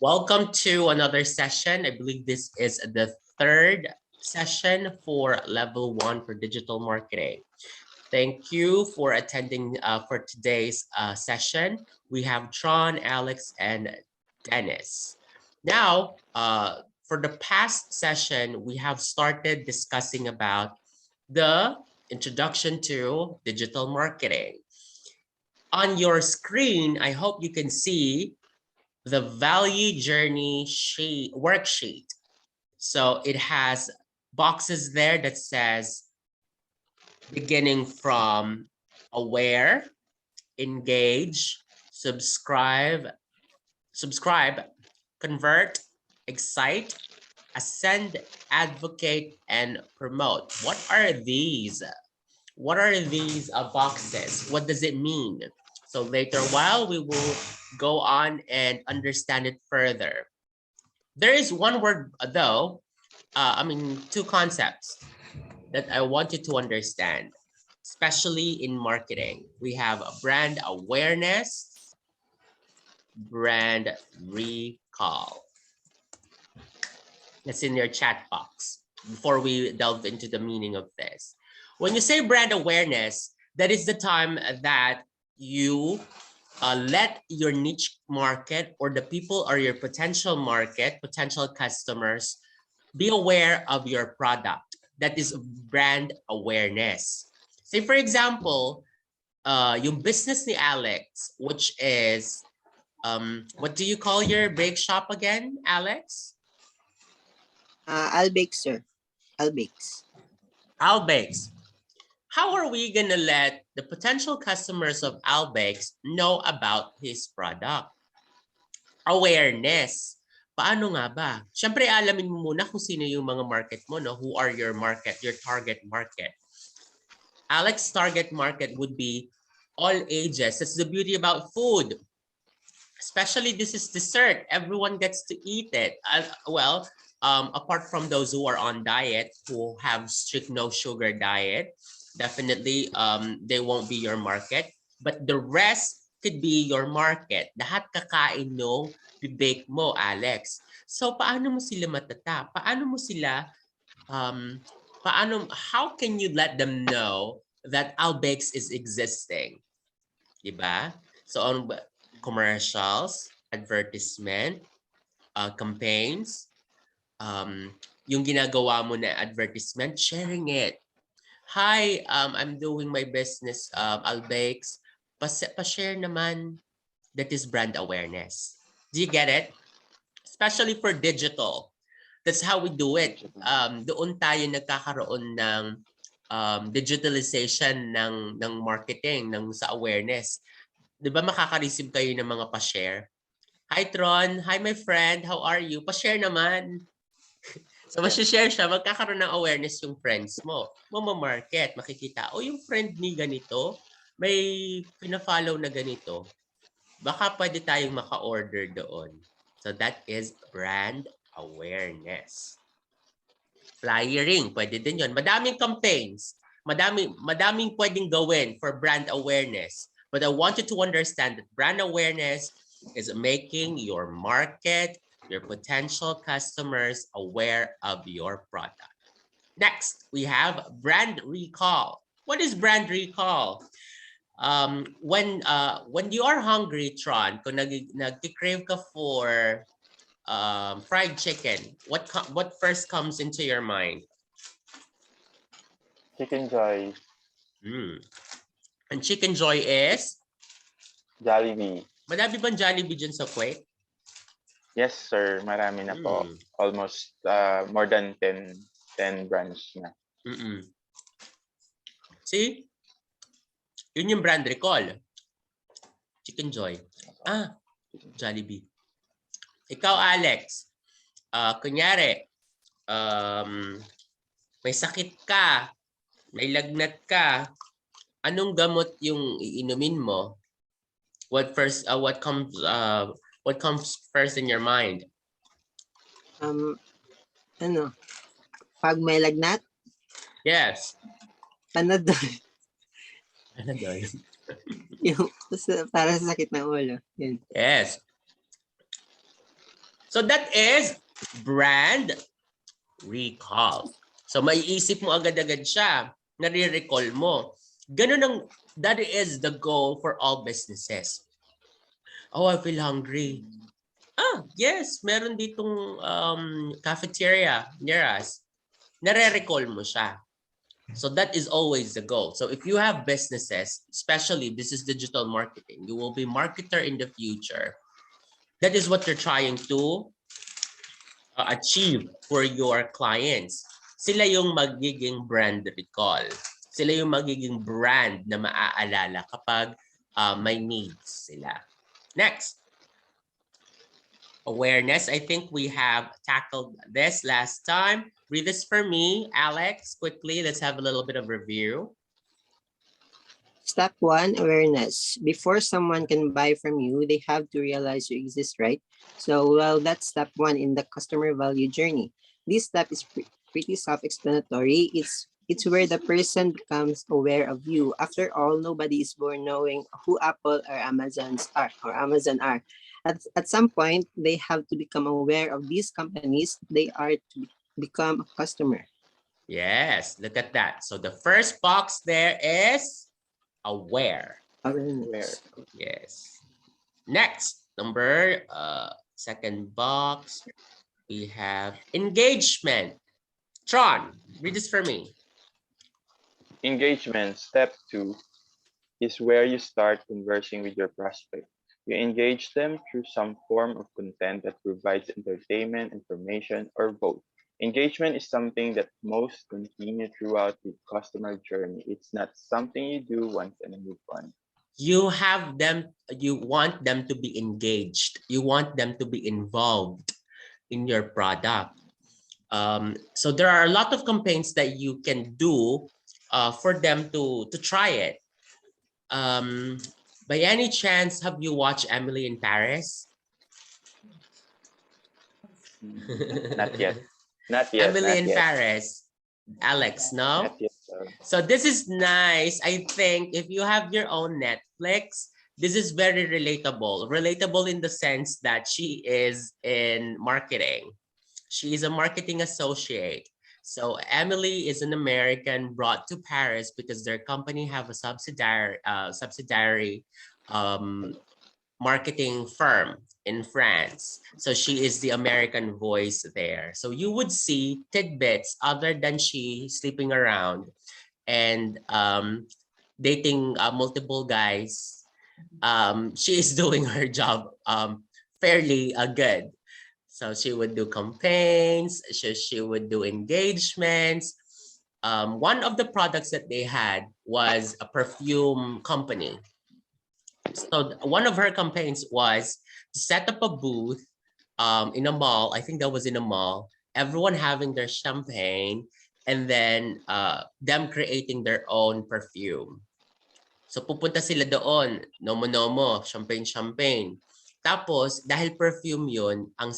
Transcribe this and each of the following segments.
Welcome to another session. I believe this is the third session for level 1 for digital marketing. Thank you for attending for today's session. We have Tron, Alex, and Dennis. Now, for the past session, we have started discussing about the introduction to digital marketing. On your screen, I hope you can see the value journey worksheet. So it has boxes there that says beginning from aware, engage, subscribe, convert, excite, ascend, advocate, and promote. What are these? What are these boxes? What does it mean? So later while we will go on and understand it further. There is one word though, two concepts that I want you to understand, especially in marketing. We have brand awareness, brand recall. That's in your chat box before we delve into the meaning of this. When you say brand awareness, that is the time that you let your niche market or the people or your potential market, potential customers, be aware of your product. That is brand awareness. Say for example, yung business ni Alex, which is, what do you call your bake shop again, Alex? Albakes, sir. Albakes. Albakes. How are we gonna let the potential customers of Albakes know about his product? Awareness. Paano nga ba? Siyempre, alamin mo muna kung sino yung mga market mo, no? Who are your market, your target market. Alex's target market would be all ages. That's the beauty about food. Especially this is dessert. Everyone gets to eat it. Apart from those who are on diet, who have strict no sugar diet, definitely they won't be your market. But the rest could be your market. Lahat kakain no, bibake mo, Alex. So paano mo sila matata? Paano mo sila, how can you let them know that Albakes is existing? Diba? So on commercials, advertisement, campaigns, yung ginagawa mo na advertisement, sharing it. Hi, I'm doing my business, Albakes. Pa-share naman. That is brand awareness. Do you get it? Especially for digital. That's how we do it. Doon tayo nagkakaroon ng digitalization ng marketing, sa awareness. Di ba makaka-receive kayo ng mga pa-share? Hi Tron, hi my friend, how are you? Pa-share naman. So share siya, magkakaroon ng awareness yung friends mo. Mama-market, makikita, yung friend ni ganito, may pina-follow na ganito. Baka pwede tayong maka-order doon. So that is brand awareness. Flyering, pwede din yun. Madaming campaigns, madaming pwedeng gawin for brand awareness. But I want you to understand that brand awareness is making your market, your potential customers aware of your product. Next, we have brand recall. What is brand recall? When you are hungry, Tron, kung nag-crave ka for fried chicken, what first comes into your mind? Chicken Joy. And Chicken Joy is? Jollibee. Madami bang Jollibee dyan sa Kuwait? Yes, sir. Marami na po. Almost more than 10 branch na. See? Yun yung brand recall. Chicken Joy. Jollibee. Ikaw, Alex, kunyari, may sakit ka, may lagnat ka, anong gamot yung iinumin mo? What comes first in your mind? Pag may lagnat? Yes. Panadol. Panadol. Yung para sa sakit ng ulo. Yan. Yes. So that is brand recall. So maiisip mo agad-agad siya, nare-recall mo. That is the goal for all businesses. Oh, I feel hungry. Yes, meron ditong cafeteria near us. Nare-recall mo siya. So that is always the goal. So if you have businesses, especially this is digital marketing, you will be marketer in the future. That is what you're trying to achieve for your clients. Sila yung magiging brand recall. Sila yung magiging brand na maaalala kapag may needs sila. Next. Awareness. I think we have tackled this last time. Read this for me, Alex, quickly. Let's have a little bit of review. Step 1, awareness. Before someone can buy from you, they have to realize you exist, right? So, well, that's step 1 in the customer value journey. This step is pretty self-explanatory. It's where the person becomes aware of you. After all, nobody is born knowing who Apple or Amazon are. At some point, they have to become aware of these companies. They are to become a customer. Yes, look at that. So the first box there is aware. Awareness. Yes. Next, number second box, we have engagement. Tron, read this for me. Engagement, step 2, is where you start conversing with your prospect. You engage them through some form of content that provides entertainment, information, or both. Engagement is something that most continue throughout the customer journey. It's not something you do once and move on. You want them to be engaged. You want them to be involved in your product. So there are a lot of campaigns that you can do for them to try it. By any chance, have you watched Emily in Paris? Not yet. Not yet. Emily Not in yet. Paris. Alex, no? Not yet. Sir. So this is nice. I think if you have your own Netflix, this is very relatable. Relatable in the sense that she is in marketing. She is a marketing associate. So Emily is an American brought to Paris because their company have a subsidiary marketing firm in France. So she is the American voice there. So you would see tidbits other than she sleeping around and dating multiple guys. She is doing her job fairly good. So she would do campaigns, she would do engagements. One of the products that they had was a perfume company. So one of her campaigns was to set up a booth in a mall. I think that was in a mall. Everyone having their champagne and then them creating their own perfume. So pupunta sila doon, nomo-nomo, champagne. Tapos dahil perfume 'yun, ang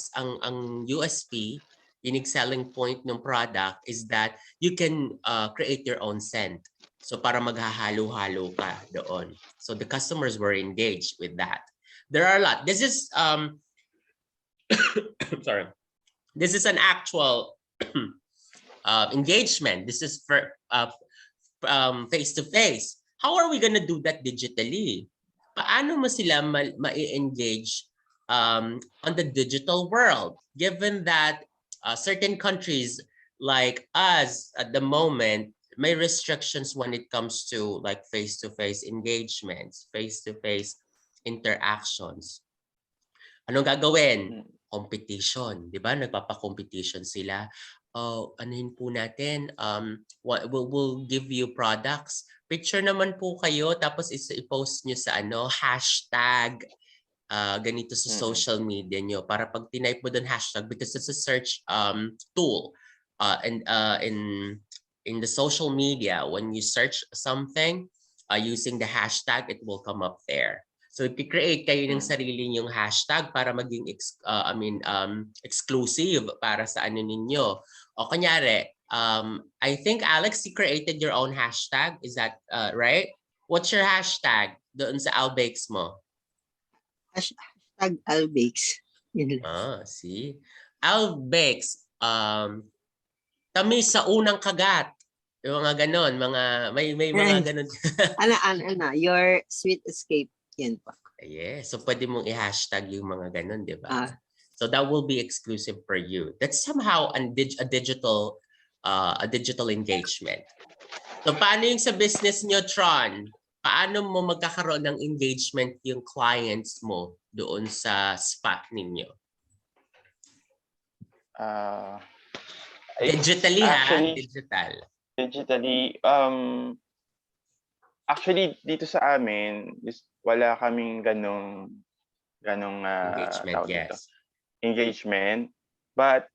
USP, unique selling point ng product is that you can create your own scent. So para maghahalo-halo ka doon. So the customers were engaged with that. There are a lot. This is sorry. This is an actual engagement. This is for face-to-face. How are we gonna do that digitally? Paano mo sila ma-engage on the digital world? Given that certain countries like us at the moment may restrictions when it comes to like face-to-face engagements, face-to-face interactions. Anong gagawin? Competition, di ba? Nagpapa-competition sila. Anuhin po natin, we'll give you products. Picture naman po kayo, tapos i-post nyo sa hashtag ganito sa social media nyo. Para pag tinype mo doon hashtag, because it's a search tool. And in the social media, when you search something using the hashtag, it will come up there. So i-create kayo ng sarili ninyong hashtag para maging exclusive para sa ninyo. O kanyari, I think Alex, you created your own hashtag. Is that right? What's your hashtag doon sa Albakes mo? Hashtag Albakes. Yun lang. See? Albex, tamis sa unang kagat. Yung mga ganon, may mga ganon. Your sweet escape. Yan po. Yeah, so pwede mong i-hashtag yung mga ganon, di ba? Ah. So that will be exclusive for you. That's somehow a digital engagement. So paano yung sa business nyo, Tron? Paano mo magkakaroon ng engagement yung clients mo doon sa spot ninyo? Digitally actually, digital. Digitally, actually dito sa amin, wala kaming ganong Engagement, tawag dito, yes. engagement. But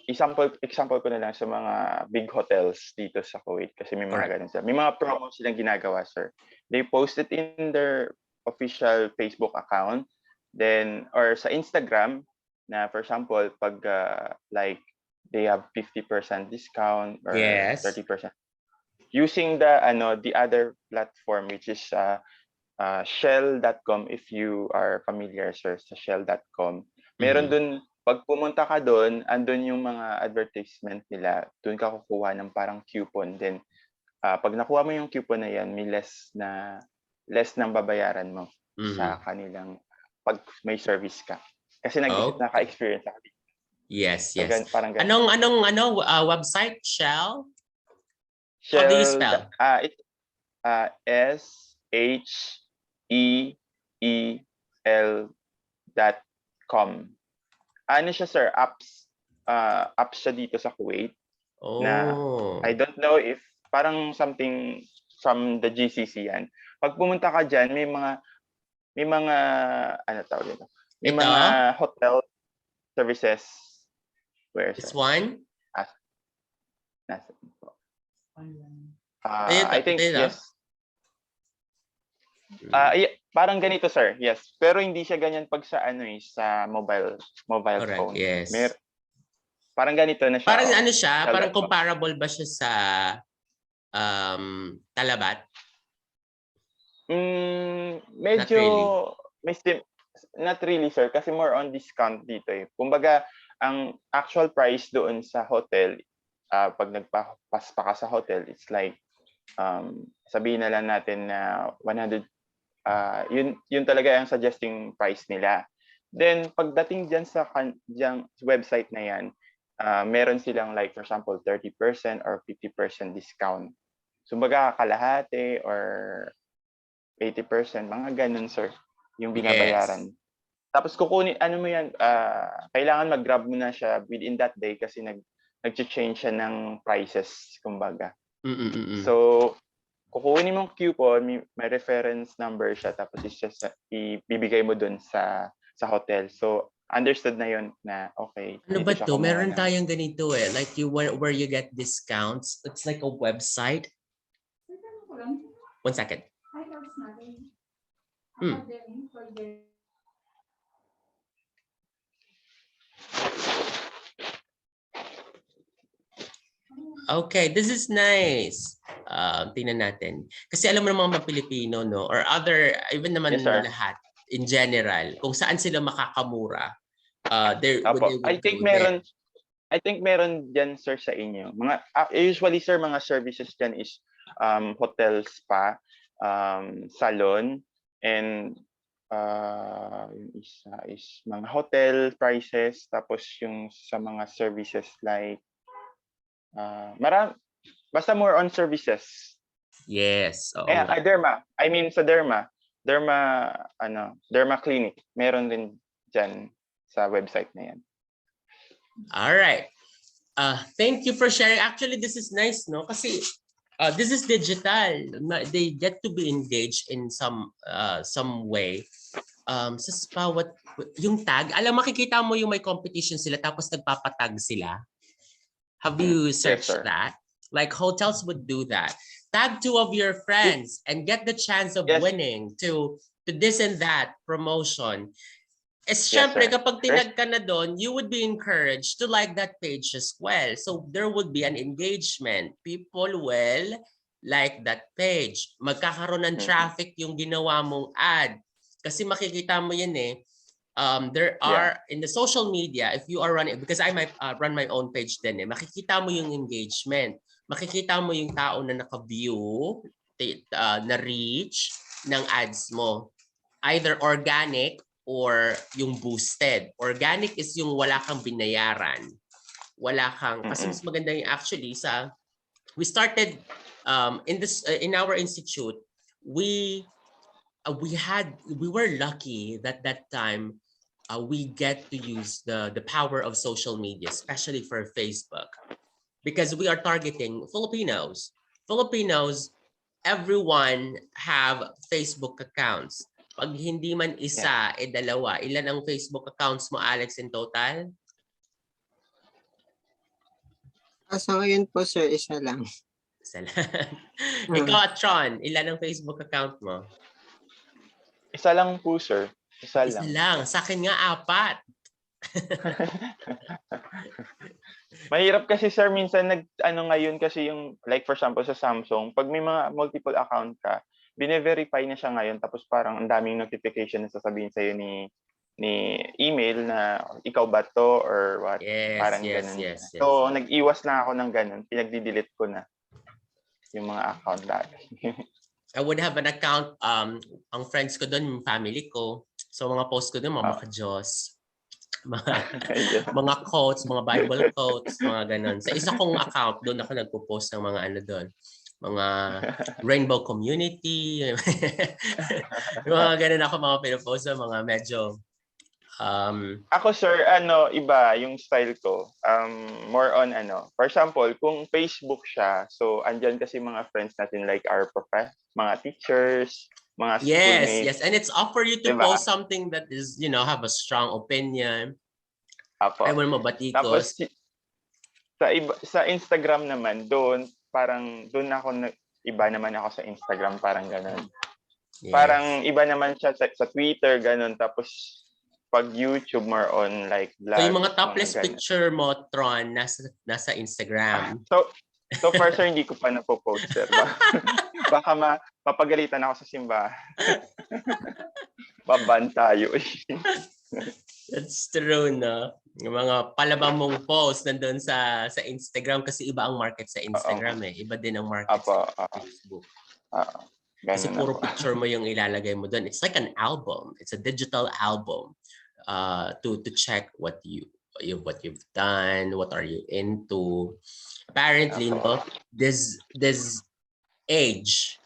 example ko na lang sa mga big hotels dito sa Kuwait kasi may mga ganun sila. May mga promo silang ginagawa, sir. They post it in their official Facebook account, then or sa Instagram na for example pag like they have 50% discount or Yes. 30%. Using the other platform which is shell.com. If you are familiar, sir, sa shell.com. Meron dun, pag pumunta ka dun, andun yung mga advertisement nila. Dun ka kukuha ng parang coupon. Then, pag nakuha mo yung coupon na yan, may less ng babayaran mo sa kanilang pag may service ka. Kasi naka-experience ako. Yes. Parang ganun. Anong website? Shell? Shell, how do you spell? SHEEL.com. Ano siya, sir? Apps siya dito sa Kuwait. Na I don't know if parang something from the GCC yan. Pag pumunta ka dyan, may mga ano tawag dito? May mga hotel services. Where, sir? This one? Nasa po. I think yes. Parang ganito, sir. Yes. Pero hindi siya ganyan pag sa sa mobile phone. Yes. Parang ganito na siya. Parang ano siya? Parang comparable ba siya sa Talabat? Medyo not really, sir, kasi more on discount dito eh. Kumbaga, ang actual price doon sa hotel, pag nagpa-pass pa ka sa hotel, it's like sabihin na lang natin na 100, yun talaga ang suggesting price nila. Then pagdating diyan sa website na yan, meron silang like for example 30% or 50% discount. So baga kalahati or 80%, mga ganun, sir, yung binabayaran. Yes. Tapos kukunin, ano mo yan, kailangan mag-grab mo na siya within that day kasi nag-change siya ng prices, kumbaga. So, kukunin mong coupon, may reference number siya, tapos ibibigay mo dun sa hotel. So, understood na yun na, okay. Ano ba to? Meron tayong ganito eh. Like where you get discounts. It's like a website. 1 second. Okay, this is nice. Tingnan natin. Kasi alam mo ng mga Pilipino, no? Or other, even naman lahat, in general, kung saan sila makakamura. I think meron dyan, sir, sa inyo. Usually, sir, mga services dyan is hotel, spa, salon, and yung isa is mga hotel prices, tapos yung sa mga services like basta more on services. Yes. Derma. I mean sa Derma clinic. Meron din dyan sa website na yan. All right. Thank you for sharing. Actually, this is nice, no? Kasi this is digital. They get to be engaged in some way. Sa spa, yung tag, makikita mo yung may competition sila tapos nagpapatag sila. Have you searched that? Like hotels would do that. Tag 2 of your friends and get the chance of winning to this and that promotion. Syempre, kapag tinag ka na doon, you would be encouraged to like that page as well. So there would be an engagement. People will like that page. Magkakaroon ng traffic yung ginawa mong ad. Kasi makikita mo yan eh. there are in the social media, if you are running, because I might run my own page din makikita mo yung engagement. Makikita mo yung tao na naka-view, na reach ng ads mo. Either organic or yung boosted. Organic is yung wala kang binayaran. Wala kang, kasi mas maganda yung actually we started in our institute, we were lucky that time we get to use the power of social media, especially for Facebook, because we are targeting Filipinos. Everyone have Facebook accounts. Pag hindi man isa, dalawa. Ilan ang Facebook accounts mo, Alex, in total? Sa ngayon po, sir, isa lang. Isa lang. Ikaw, Tron, ilan ang Facebook account mo? Isa lang po, sir. Isa lang. Sa akin nga, 4. Mahirap kasi, sir, minsan ngayon kasi yung, like for example, sa Samsung, pag may mga multiple account ka, bine-verify na siya ngayon, tapos parang ang daming notification na sasabihin sa'yo ni email na ikaw ba to or what. Parang ganun. Yes. So, nag-iwas na ako ng ganun. Pinagdi-delete ko na yung mga account dati. I would have an account, ang friends ko doon, yung family ko. So, mga post ko doon, mga ka-Diyos. Mga quotes, mga Bible quotes, mga ganun. Sa isa kong account, doon ako nagpo-post ng mga doon. Mga rainbow community. Mga ganun ako mga pinopost ng mga medyo ako, sir, iba yung style ko. More on for example, kung Facebook siya, so andyan kasi mga friends natin like our mga teachers, mga schoolmates. Yes, and it's up for you to post something that is, have a strong opinion. Apo. Ewan mo, batikos. Tapos, sa Instagram naman, doon ako, iba naman ako sa Instagram, parang ganun. Yes. Parang iba naman siya sa Twitter, ganun. Tapos, pag YouTube, more on like vlog. So, yung mga topless picture mo, Tron, nasa Instagram. So far, sir, hindi ko pa napopost, sir. Baka mapagalitan ako sa simbahan. Baban tayo. That's true, no? Yung mga palabang mong post nandun sa Instagram kasi iba ang market sa Instagram Iba din ang market sa Facebook. Kasi puro picture mo yung ilalagay mo doon. It's like an album. It's a digital album to check what you've done, what are you into. Apparently, this age,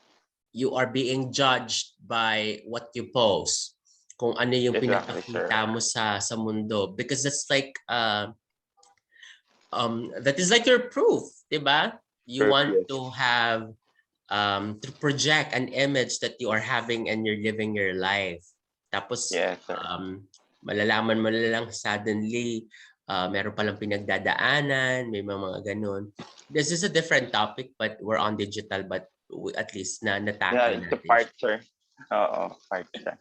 you are being judged by what you post. Kung ano yung pinapakita mo sa mundo, because that's like that is like your proof, diba? You want to have to project an image that you are having and you're living your life. Tapos malalaman mo lang suddenly meron palang pinagdadaanan, may mga ganun. This is a different topic, but we're on digital, but at least na-tackle natin. It's a part, sir. Oo, part siya.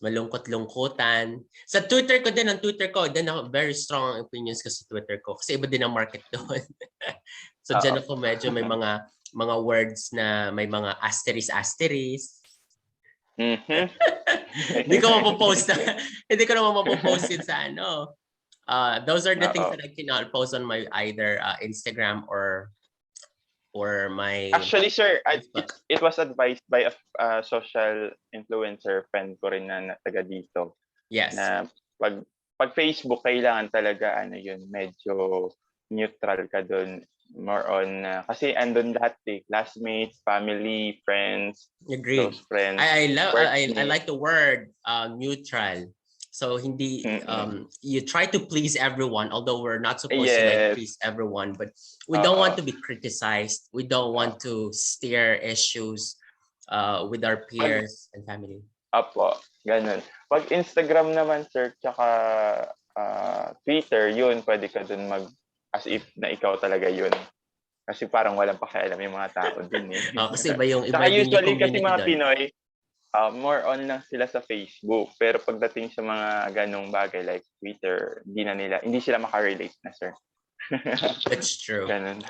Malungkot-lungkutan. Sa Twitter ko din, ako very strong opinions ko sa Twitter ko. Kasi iba din ang market doon. So dyan ako medyo may mga words na may mga asterisk. Hindi ko mapopost yun sa those are the things that I cannot post on my either Instagram or my... Actually, sir, it was advised by a social influencer friend ko rin na taga dito. Yes. Na pag Facebook, kailangan talaga medyo neutral ka doon. More on, kasi andun lahat classmates, family, friends, Agreed. close friends. I like the word neutral. So hindi you try to please everyone, although we're not supposed to please everyone, but we don't want to be criticized. We don't want to steer issues with our peers and family. Apo, ganun. Pag Instagram naman, sir, tsaka Twitter, yun, pwede ka dun as if na ikaw talaga yun. Kasi parang walang pakialam yung mga tao dun kasi iba yung usually kasi mga Pinoy, more on lang sila sa Facebook. Pero pagdating sa mga ganong bagay like Twitter, hindi sila makarelate na, sir. That's true. Ganun.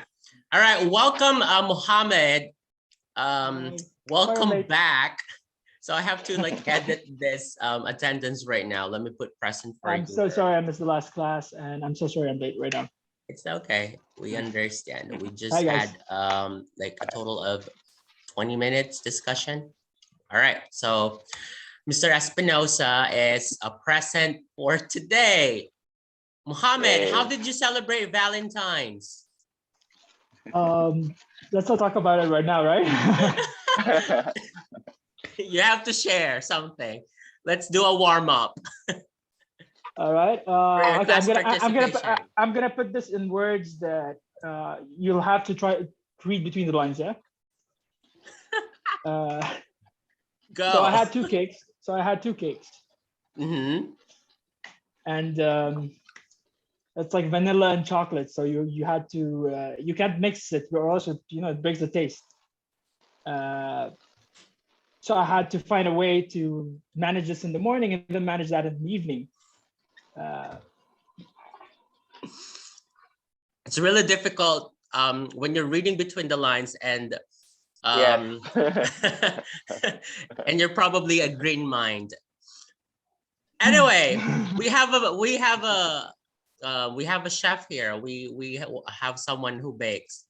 All right, welcome Mohammed. Welcome back. So I have to like edit this attendance right now. Let me put present for I'm you. so sorry I missed the last class, and I'm so sorry I'm late right now. It's okay. We understand. We Hi, just guys. had like a total of 20 minutes discussion. All right. So Mr. Espinosa is present for today. Mohammed, how did you celebrate Valentine's? Let's not talk about it right now, right? You have to share something. Let's do a warm up. All right. your Okay, class participation. I'm gonna put this in words that you'll have to try to read between the lines. Yeah. Go. So I had two cakes. Mm-hmm. And it's like vanilla and chocolate. So you had to you can't mix it, or else it breaks the taste. So I had to find a way to manage this in the morning and then manage that in the evening. It's really difficult when you're reading between the lines and and you're probably a green mind. Anyway, we have a chef here. We have someone who bakes.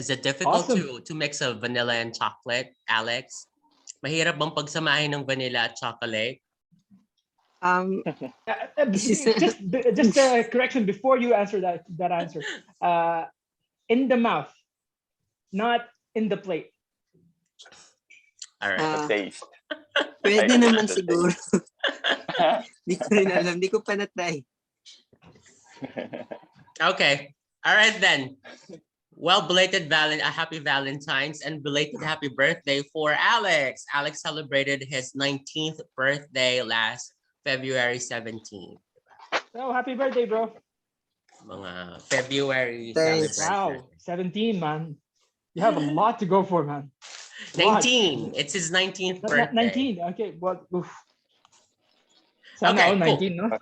Is it difficult Awesome. to mix a vanilla and chocolate, Alex? Mahirap bang pagsamahin ng vanilla at chocolate? Just a correction before you answer that answer. In the mouth, not in the plate. All right. Taste. Pwede naman siguro. Di ko rin alam. Di ko pa na-try. Okay. All right then. Well, belated happy Valentine's and belated happy birthday for Alex. Alex celebrated his 19th birthday last February 17th. Oh, happy birthday, bro. Mga February Thanks. Wow, 17, man. You have a lot to go for, man. 19. It's his 19th birthday. 19. Okay, what? Okay, all cool. 19, no?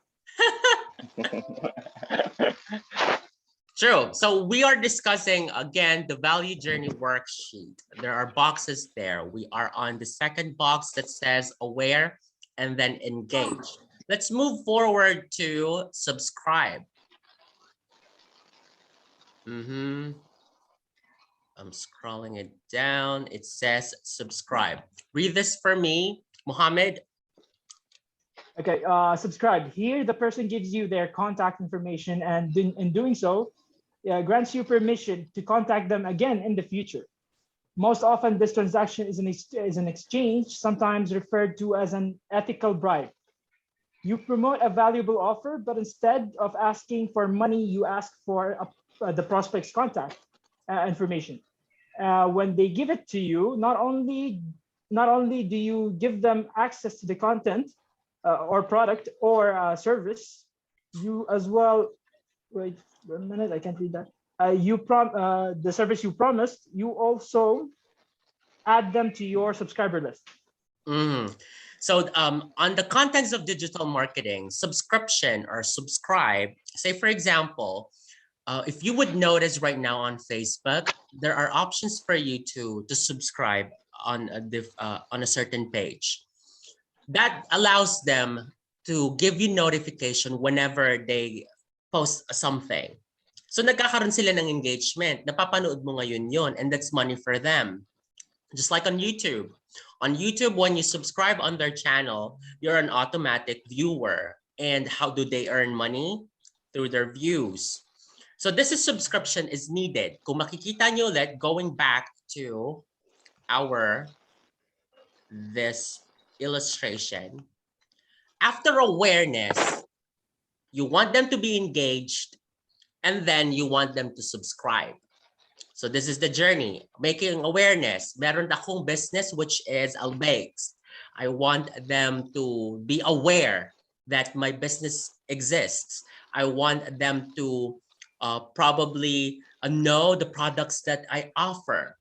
True. So we are discussing again the value journey worksheet. There are boxes there. We are on the second box that says aware and then engage. Let's move forward to subscribe. I'm scrolling it down. It says subscribe. Read this for me, Mohammed. Okay, subscribe. Here, the person gives you their contact information, and in doing so, grants you permission to contact them again in the future. Most often, this transaction is an exchange, sometimes referred to as an ethical bribe. You promote a valuable offer, but instead of asking for money, you ask for the prospect's contact information. When they give it to you, not only do you give them access to the content or product or service, you as well. Wait 1 minute, I can't read that. The service you promised, you also add them to your subscriber list. So on the contents of digital marketing, subscription or subscribe, say for example, if you would notice right now on Facebook, there are options for you to subscribe on a certain page. That allows them to give you notification whenever they post something. So nagkakaroon sila ng engagement. Napapanood mo ngayon yun, and that's money for them. Just like on YouTube. On YouTube, when you subscribe on their channel, you're an automatic viewer. And how do they earn money? Through their views. So this is subscription is needed. Kung makikita nyo ulit, going back to this illustration, after awareness, you want them to be engaged, and then you want them to subscribe. So this is the journey, making awareness. Meron akong business which is Albakes. I want them to be aware that my business exists. I want them to probably know the products that I offer.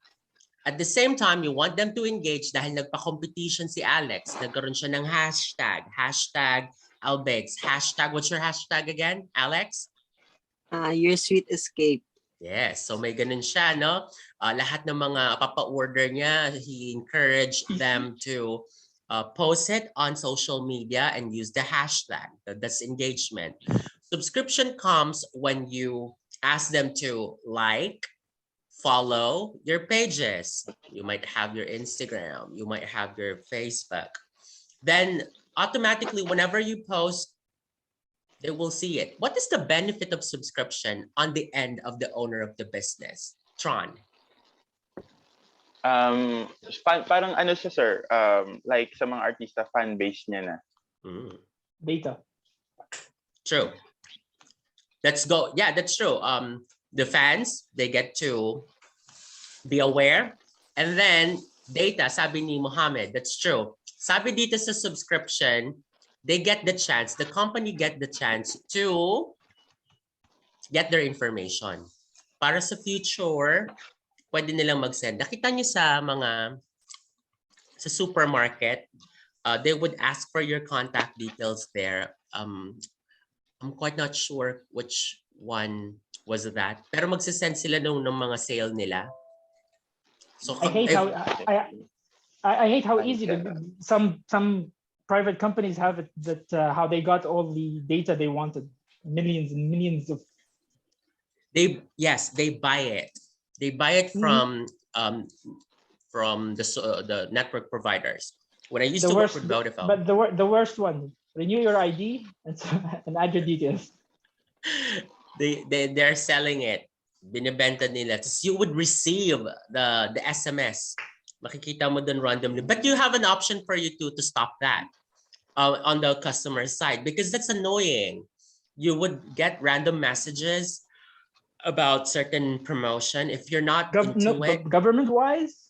At the same time, you want them to engage dahil nagpa-competition si Alex. Nagkaroon siya ng hashtag Albakes. What's your hashtag again, Alex? Your sweet escape. Yes, so may ganun siya, no? Lahat ng mga papa-order niya, he encouraged them to post it on social media and use the hashtag. That's engagement. Subscription comes when you ask them to like, follow your pages. You might have your Instagram, you might have your Facebook. Then automatically, whenever you post, they will see it. What is the benefit of subscription on the end of the owner of the business? Tron. Parang ano siya, sir, like sa mga artista, fan base niya na. Data. True. Let's go. Yeah, that's true. The fans, they get to be aware. And then data, sabi ni Mohammed, that's true. Sabi dito sa subscription, they get the chance, the company get the chance to get their information. Para sa future, pwede nilang mag-send. Nakita niyo sa supermarket, they would ask for your contact details there. I'm quite not sure which one was that. Pero magsisend sila ng mga sale nila. So I hate how easy some private companies have it, that how they got all the data they wanted, millions and millions of. They buy it. They buy it from the network providers. When I used to work with Vodafone. But the worst one, renew your ID and add your details. They're selling it. Binibenta nila. So you would receive the SMS. Makikita mo dun randomly. But you have an option for you to stop that on the customer side, because that's annoying. You would get random messages about certain promotion if you're not into it. Government-wise?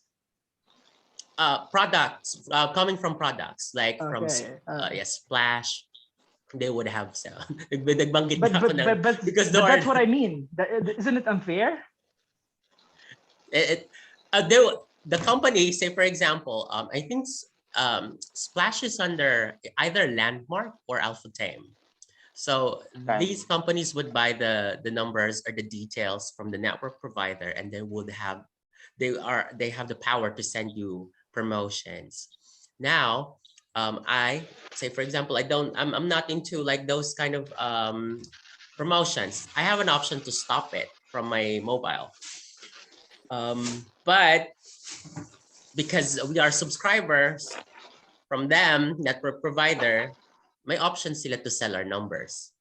Products, coming from products like from Splash, they would have sell. Because that's what I mean. Isn't it unfair? The company, say for example, I think Splash is under either Landmark or Alpha Tame. So these companies would buy the numbers or the details from the network provider, and they have the power to send you promotions. Now, I say for example, I'm not into like those kind of promotions. I have an option to stop it from my mobile. But because we are subscribers from them, network provider, may option sila to sell our numbers.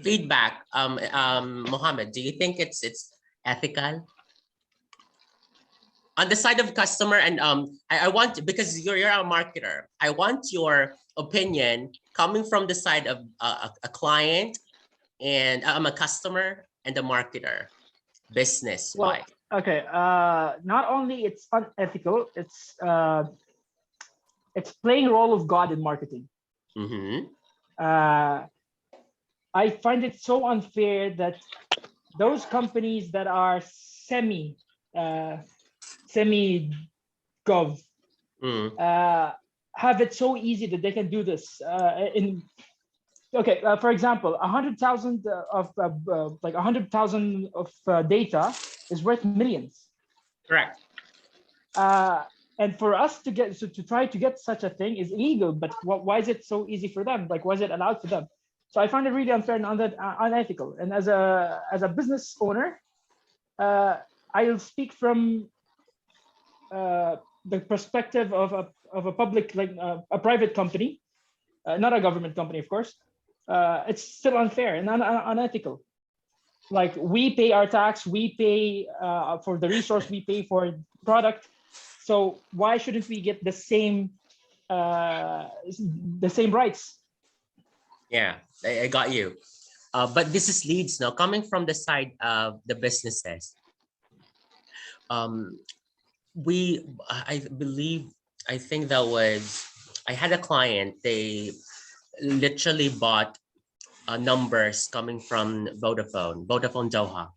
Feedback, Mohammed, do you think it's ethical? On the side of customer, and I want to, because you're a marketer, I want your opinion coming from the side of a client, and I'm a customer and a marketer, business. Well, why? Okay. Not only it's unethical, it's playing role of God in marketing. Mm-hmm. I find it so unfair that those companies that are semi-gov have it so easy that they can do this. For example, 100,000 of data is worth millions. Correct. And for us to try to get such a thing is illegal. But why is it so easy for them? Like, why is it allowed for them? So I find it really unfair and unethical. And as a business owner, I'll speak from the perspective of a public, like a private company, not a government company, of course. It's still unfair and unethical. Like, we pay our tax, we pay for the resource, we pay for product. So why shouldn't we get the same rights? Yeah, I got you. But this is leads now coming from the side of the businesses. I had a client, they literally bought numbers coming from Vodafone Doha.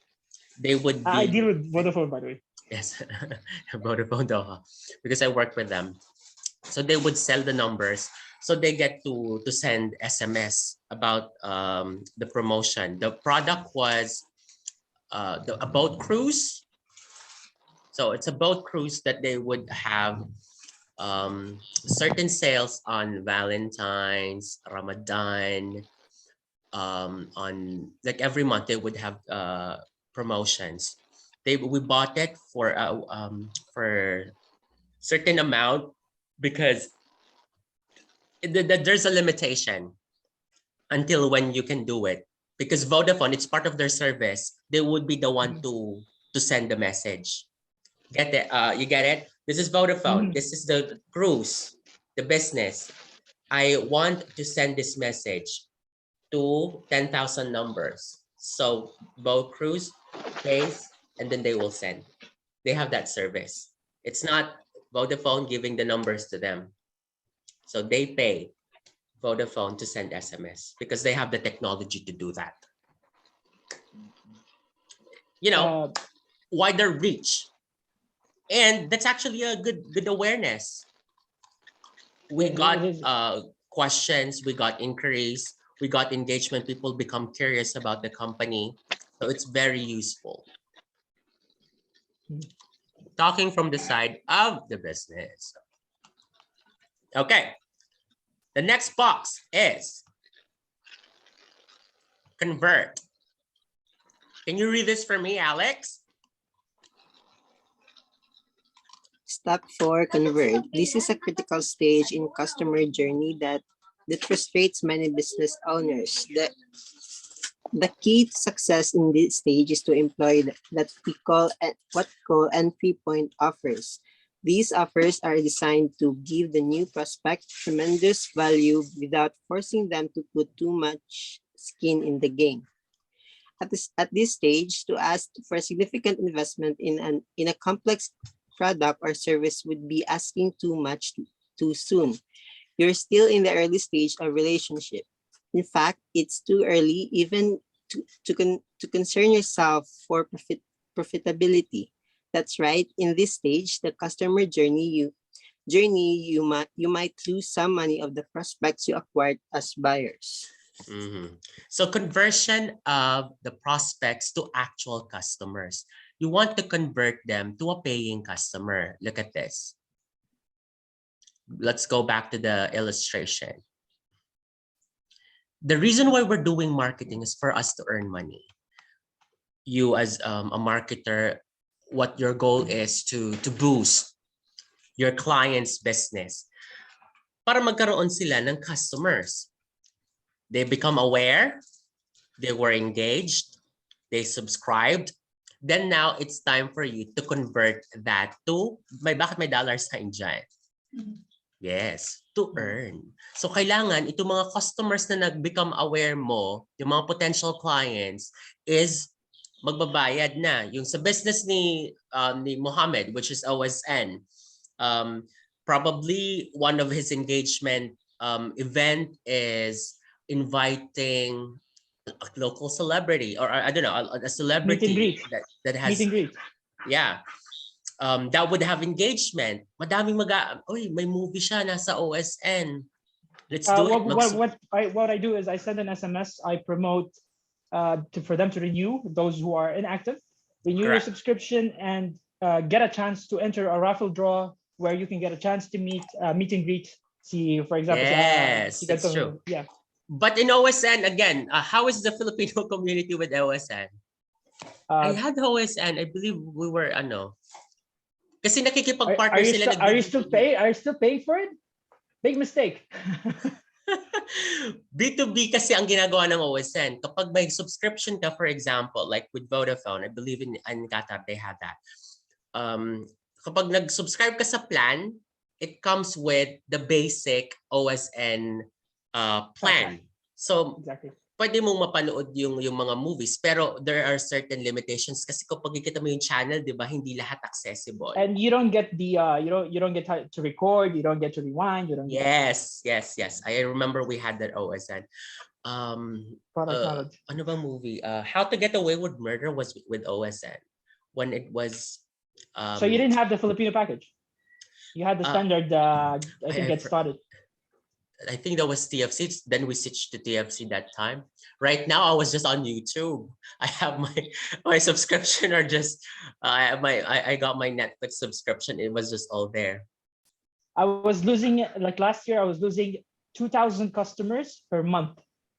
They would be, I deal with Vodafone, by the way. Yes, Vodafone Doha, because I work with them. So they would sell the numbers. So they get to send SMS about the promotion. The product was a boat cruise. So it's a boat cruise that they would have certain sales on Valentine's, Ramadan, on like every month they would have promotions. We bought it for certain amount because there's a limitation until when you can do it, because Vodafone, it's part of their service, they would be the one to send the message. Get it? You get it? This is Vodafone. This is the cruise, the business. I want to send this message to 10,000 numbers. So both cruise pays and then they will send. They have that service. It's not Vodafone giving the numbers to them. So they pay Vodafone to send SMS because they have the technology to do that. You know, wider reach. And that's actually a good awareness. We got questions, we got inquiries, we got engagement. People become curious about the company. So it's very useful. Talking from the side of the business. Okay. The next box is convert. Can you read this for me, Alex? Step 4, convert. This is a critical stage in customer journey that frustrates many business owners. The key to success in this stage is to employ what we call entry point offers. These offers are designed to give the new prospect tremendous value without forcing them to put too much skin in the game. At this stage, to ask for a significant investment in a complex product or service would be asking too much too soon. You're still in the early stage of relationship. In fact, it's too early even to concern yourself for profitability. That's right. In this stage, the customer journey, you might lose some money of the prospects you acquired as buyers. So conversion of the prospects to actual customers. You want to convert them to a paying customer. Look at this. Let's go back to the illustration. The reason why we're doing marketing is for us to earn money. You as a marketer, what your goal is to boost your client's business para magkaroon sila ng customers. They become aware, they were engaged, they subscribed. Then now it's time for you to convert that to, bakit may dollar sign dyan? Yes, to earn. So kailangan itong mga customers na nag-become aware mo, yung mga potential clients, is magbabayad na. Yung sa business ni Mohammed, which is OSN, probably one of his engagement event is inviting a local celebrity, or I don't know, a celebrity that has, meet and greet. Yeah, that would have engagement. Madaming may movie siya nasa OSN. Let's do it. What I do is I send an SMS. I promote for them to renew, those who are inactive, renew your subscription, and get a chance to enter a raffle draw where you can get a chance to meet and greet. See, for example, yes, that's true. Yeah. But in OSN, again, how is the Filipino community with OSN? I had OSN. I believe we were kasi nakikipag-partner sila. Are you still paying for it? Big mistake. B2B kasi ang ginagawa ng OSN. Kapag may subscription ka, for example, like with Vodafone, I believe in Qatar, they have that. Kapag nag-subscribe ka sa plan, it comes with the basic OSN plan. So, pwede mong mapanood yung mga movies, pero there are certain limitations kasi kapag ikita mo yung channel, 'di ba, hindi lahat accessible. And you don't get the you don't get to record, you don't get to rewind, you don't Yes. I remember we had that OSN. Product knowledge. Ano bang movie? How to Get Away with Murder was with OSN when it was so you didn't have the Filipino package. You had the standard I think Get Started. I think that was TFC. Then we switched to TFC that time. Right now, I was just on YouTube. I have my subscription, or just I got my Netflix subscription. It was just all there. I was losing, like last year, I was losing 2,000 customers per month.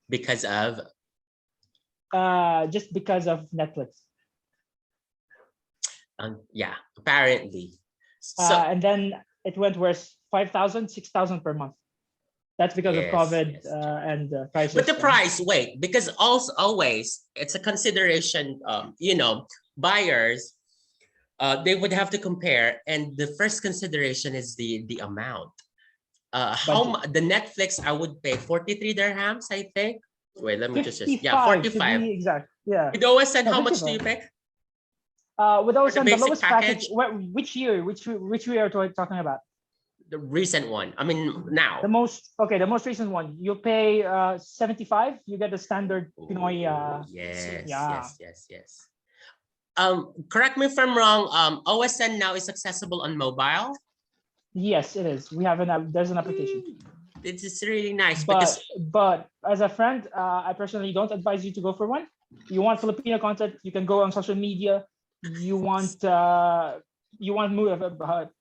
Because of? Just because of Netflix. Yeah, apparently. So And then it went worse, 5,000, 6,000 per month. That's because of COVID and crisis. But the price, wait, because also always it's a consideration. You know, buyers, they would have to compare, and the first consideration is the amount. The Netflix I would pay 43 dirhams, I think. Wait, let me just 45 to 45. be exact. Yeah. With OSN, No, how much 55. do you pay? With OSN, the basic lowest package. package? Which year? Which we are talking about? The recent one. I mean, now. The most recent one. You pay 75. You get the standard Pinoy. Yes. Correct me if I'm wrong. OSN now is accessible on mobile. Yes, it is. We have there's an application. It's really nice. But as a friend, I personally don't advise you to go for one. You want Filipino content, you can go on social media. You want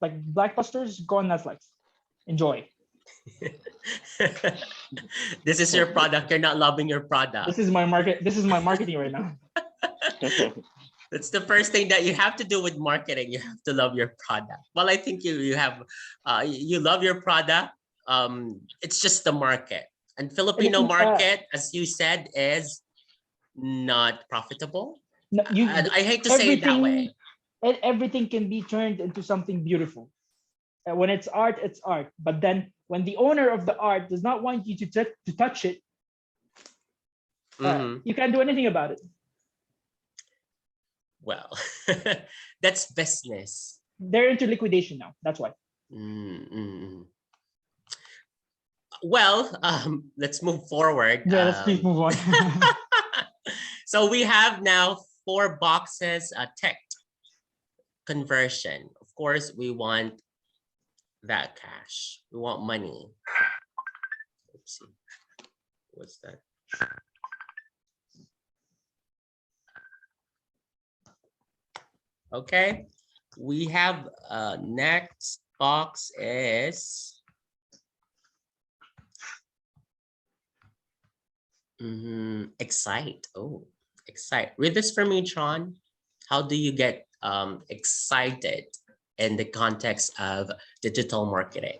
like blockbusters, go on Netflix. Enjoy. This is your product. You're not loving your product. This is my market. This is my marketing right now. That's the first thing that you have to do with marketing. You have to love your product. Well, I think you love your product. It's just the market, and Filipino market, as you said, is not profitable. No, I hate to say it that way. Everything can be turned into something beautiful. When it's art, it's art. But then when the owner of the art does not want you to touch it, you can't do anything about it. Well, that's business. They're into liquidation now. That's why. Well, let's move forward. Yeah, let's please move on. So we have now 4 boxes ticked. Conversion. Of course, we want that cash. We want money. Let's see. What's that? Okay. We have next box is excite. Oh, excite. Read this for me, Tron. How do you get excited in the context of digital marketing?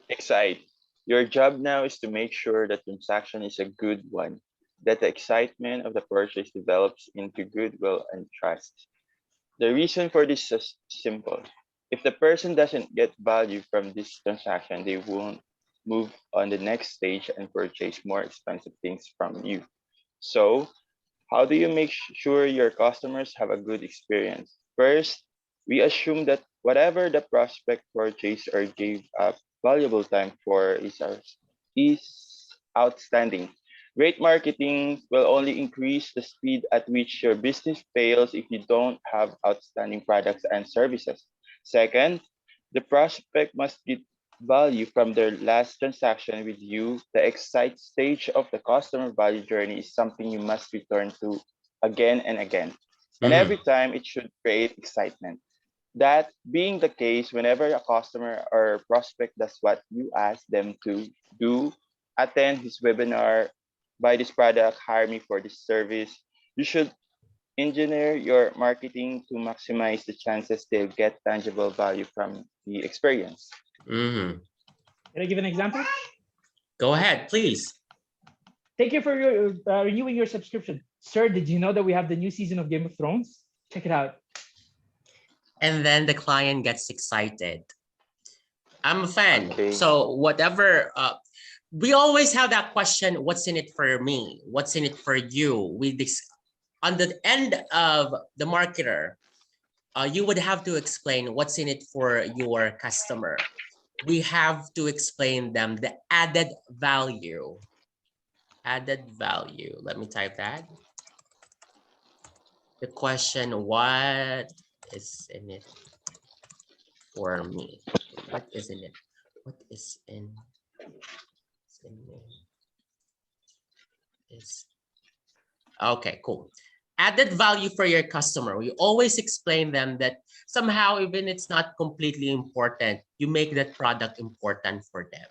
Excite. Your job now is to make sure the transaction is a good one, that the excitement of the purchase develops into goodwill and trust. The reason for this is simple. If the person doesn't get value from this transaction, they won't move on the next stage and purchase more expensive things from you. So, how do you make sure your customers have a good experience? First, we assume that whatever the prospect purchased or gave up valuable time for is outstanding. Great marketing will only increase the speed at which your business fails if you don't have outstanding products and services. Second, the prospect must get value from their last transaction with you. The excite stage of the customer value journey is something you must return to again and again. And every time it should create excitement. That being the case, whenever a customer or prospect does what you ask them to do, attend his webinar, buy this product, hire me for this service, you should engineer your marketing to maximize the chances they'll get tangible value from the experience. Can I give an example? Go ahead, please. Thank you for renewing your subscription. Sir, did you know that we have the new season of Game of Thrones? Check it out. And then the client gets excited. I'm a fan. Okay. So whatever, we always have that question, what's in it for me? What's in it for you? On the end of the marketer, you would have to explain what's in it for your customer. We have to explain them the added value. Added value. Let me type that. The question, what is in it for me? What is in it? What is in it? Okay, cool. Added value for your customer. You always explain them that somehow, even it's not completely important, you make that product important for them.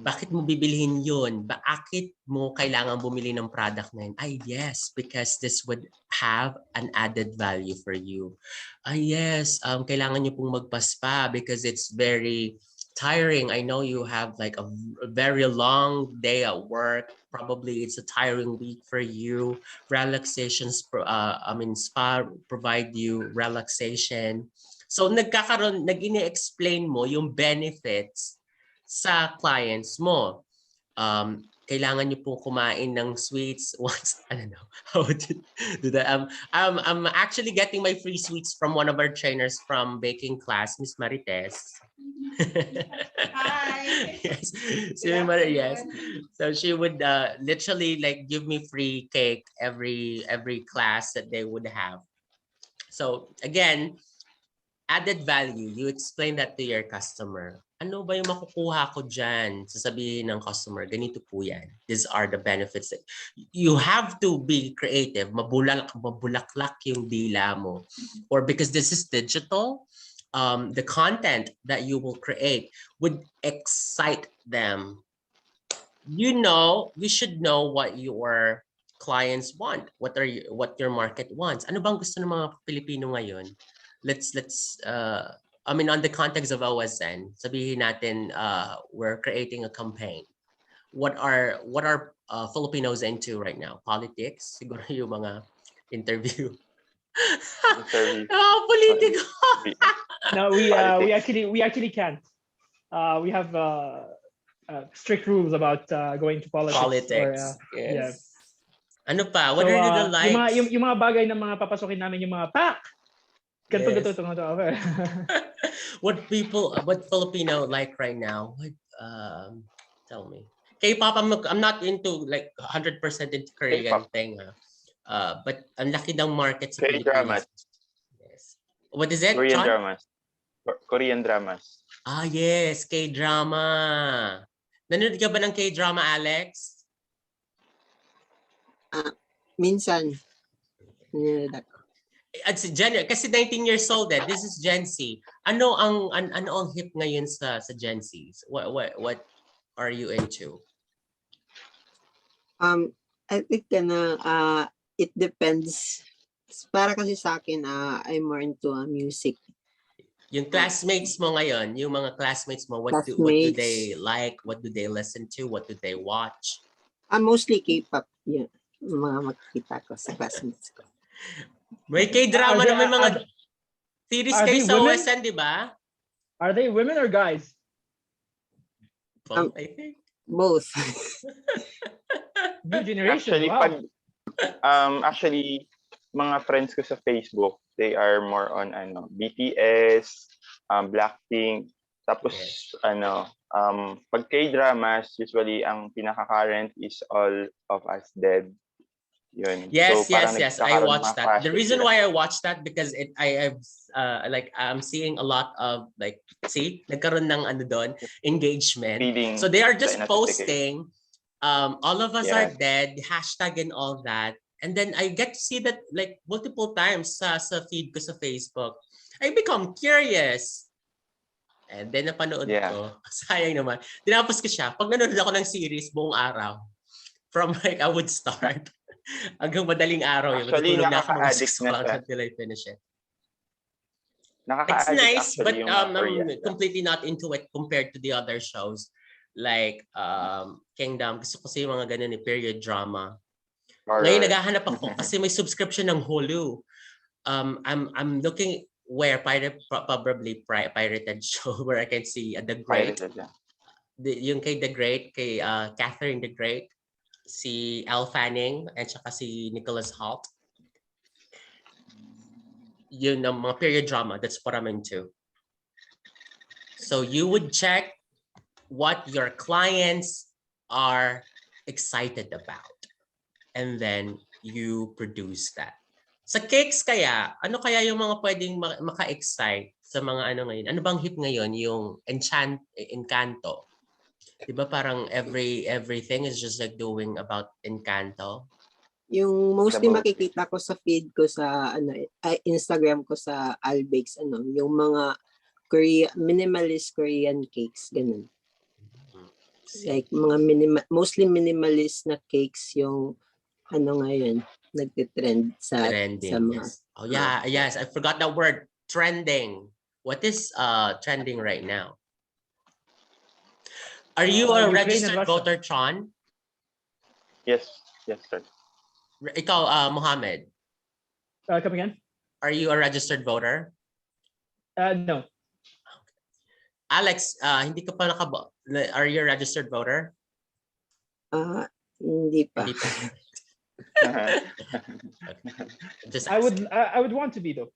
Bakit mo bibilhin yun? Bakit mo kailangan bumili ng product na yun? Ay, yes, because this would have an added value for you. Ay, yes, kailangan nyo pong magpa-spa because it's very tiring. I know you have like a very long day at work. Probably it's a tiring week for you. Spa provide you relaxation. So nag-ini-explain mo yung benefits sa clients mo. Kailangan niyo pong kumain ng sweets once, I don't know how to do that. I'm actually getting my free sweets from one of our trainers from baking class, Miss Marites. Hi. Yes. Yes. So she would literally like give me free cake every class that they would have. So again, added value, you explain that to your customer. Ano ba yung makukuha ko dyan? Sasabihin ng customer, ganito po yan. These are the benefits. You have to be creative. Mabulaklak yung dila mo. Or because this is digital, the content that you will create would excite them. You should know what your clients want. What your market wants. Ano bang gusto ng mga Pilipino ngayon? Let's on the context of OSN, sabihin natin we're creating a campaign. What are Filipinos into right now? Politics, siguro yung mga interview. Politiko. No, we actually can't. We have strict rules about going to politics. Yes. Ano pa? What are the likes? Yung mga bagay na mga papasokin namin, yung mga pak. Yes. What Filipino like right now? Tell me. K-pop, I'm not into like 100% into Korean thing. But ang laki ng market sa K-dramas. Yes. What is it? Korean dramas. Korean dramas. Ah, yes. K-drama. Nanonood ka ba ng K-drama, Alex? Minsan. Kasi 19 years old this is Gen Z. Ano ang hip ngayon sa Gen Z? What are you into? I think it depends. Para kasi sa akin, I'm more into music. Yung classmates mo ngayon, yung mga classmates mo, what do they like? What do they listen to? What do they watch? Mostly K-pop. Yeah. Mga makikita ko sa classmates ko. May K-drama na may mga series kayo sa OSN, di ba? Are they women or guys? Both, I think. Both. New generation. Actually, actually, mga friends ko sa Facebook, they are more on BTS, Blackpink, tapos pag K-dramas, usually ang pinaka-current is All of Us Dead. Yun. Yes, so, yes. I watched that. The reason why I watched that because I'm seeing a lot of nagkaroon ng engagement. Feeding so they are just posting all of us are dead, hashtag and all that. And then I get to see that like multiple times sa feed ko sa Facebook. I become curious. And then napanood ko. Sayang naman. Tinapos ko siya. Pag nanonood ako ng series buong araw, from I would start hanggang madaling araw. Actually, nakaka-addict na siya. Until I finish it. It's nice, but I'm completely not into it compared to the other shows. Like Kingdom. Gusto ko kasi yung mga ganun period drama. Ngayon naghahanap ako kasi may subscription ng Hulu. I'm looking where probably pirated show where I can see The Great. Yung kay The Great, kay Catherine the Great, si Elle Fanning, at saka si Nicholas Hoult. Yun ang mga period drama. That's what I'm into. So you would check what your clients are excited about. And then you produce that. Sa cakes kaya, ano kaya yung mga pwedeng maka-excite sa mga ngayon? Ano bang hip ngayon? Yung Encanto. Diba parang everything is just like doing about Encanto? Yung mostly Double makikita ko sa feed ko sa Instagram ko sa Albakes, yung mga minimalist Korean cakes, ganun. Like mga mostly minimalist na cakes yung ngayon nagte-trend sa Trending. mga Yes. Oh yeah, yes. I forgot that word. Trending. What is trending right now? Are you a Ukraine and registered Russia. voter, Tron? Yes, sir. Ikaw, Mohammed, Come again? are you a registered voter? No. Alex, hindi ka pa are you a registered voter? Hindi pa. Hindi pa. Just I asking. would want to be though.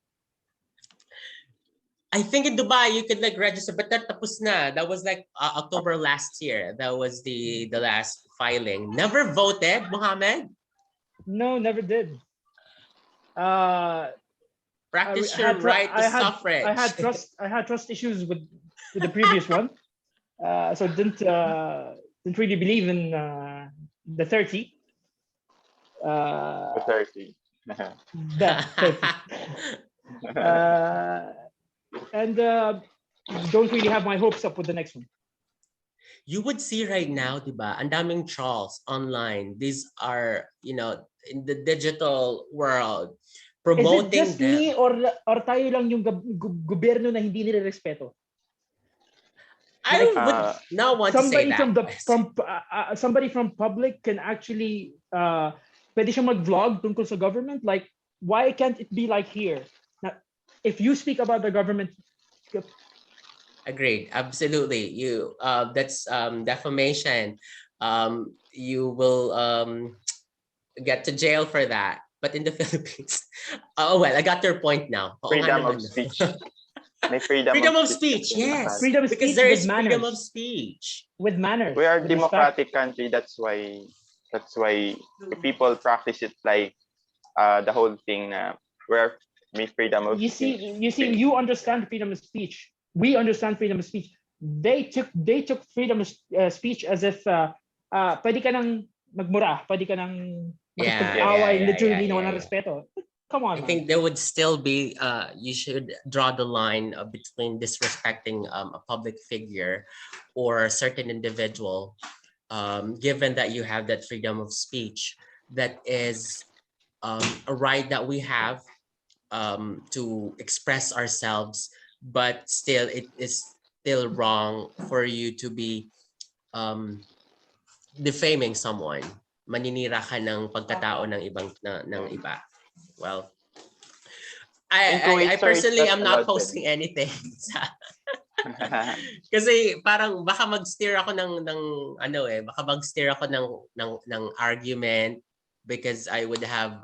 I think in Dubai you could like register, but that tapos na. That was like October last year. That was the last filing. Never voted, Mohammed? No, never did. Practice your right to suffrage. I had trust issues with the previous one, so didn't really believe in the 30. The 30. The 30. And don't really have my hopes up with the next one. You would see right now, diba, ang daming trolls online. These are, in the digital world, promoting Is it just them. me or tayo lang yung gobyerno na hindi nire-respeto? I would not want to say that. Somebody from public can actually pwede siya mag-vlog tungkol sa government. Like, why can't it be like here? Now, if you speak about the government, agreed, absolutely. You that's defamation. You will get to jail for that. But in the Philippines, oh well, I got your point now. Freedom of speech. May freedom of speech, yes. Freedom of because speech there with is manners. freedom of speech. With manners. We are a with democratic country. That's why people practice it like the whole thing. Where may freedom of speech. You understand freedom of speech. We understand freedom of speech. They took freedom of speech as if pwede ka nang magmura, pwede ka nang makipag-away literally na walang respeto. Come on. I think there would still be you should draw the line between disrespecting a public figure or a certain individual, given that you have that freedom of speech that is a right that we have to express ourselves, but still it is still wrong for you to be defaming someone. Maninira ka ng pagkatao ng iba. Well, I personally am not posting anything. Kasi parang baka mag-steer ako baka mag-steer ako ng argument because I would have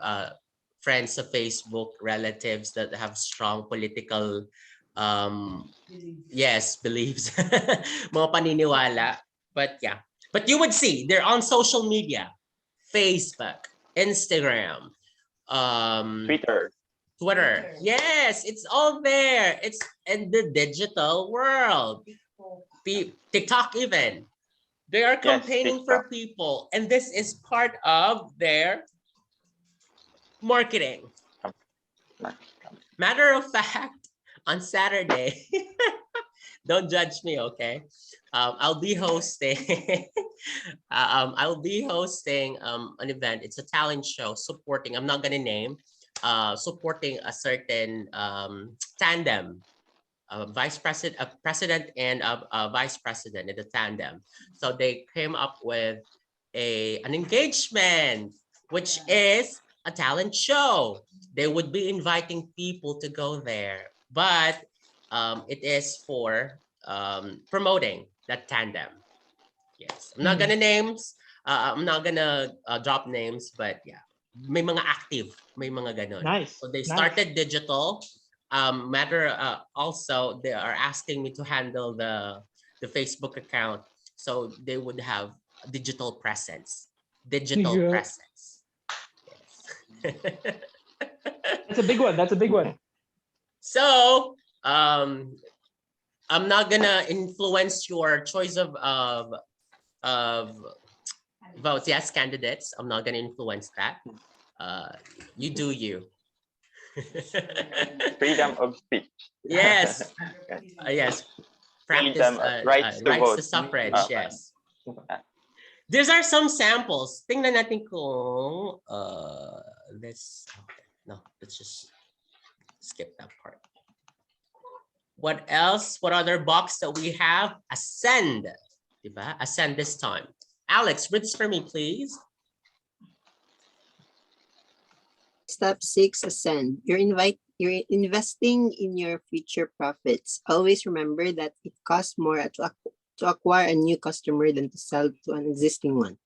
friends sa Facebook, relatives that have strong political beliefs, mga paniniwala. But yeah, but you would see they're on social media, Facebook, Instagram, Twitter. Yes, it's all there. It's in the digital world. TikTok even. They are campaigning for people, and this is part of their marketing. Matter of fact, on Saturday, don't judge me, okay? I'll be hosting. I'll be hosting an event. It's a talent show supporting. I'm not gonna name. Supporting a certain tandem, president and vice president in the tandem. So they came up with an engagement, which is a talent show. They would be inviting people to go there, but it is for promoting that tandem. Yes, I'm not gonna names. I'm not gonna drop names, but yeah. May mga active, may mga ganon. Nice. So they started digital. Also they are asking me to handle the Facebook account, so they would have digital presence. Presence. Yes. That's a big one. So I'm not gonna influence your choice of votes. Yes, candidates. I'm not gonna influence that. You do you. Freedom of speech. Yes. Yes. Practice Freedom, rights to rights vote. to suffrage. Okay. Yes. These are some samples. Tingnan natin kung let's okay. No, let's just skip that part. What else? What other box that we have? Ascend. Diba? Ascend this time. Alex, read this for me, please. Step 6, ascend. You're investing in your future profits. Always remember that it costs more to acquire a new customer than to sell to an existing one.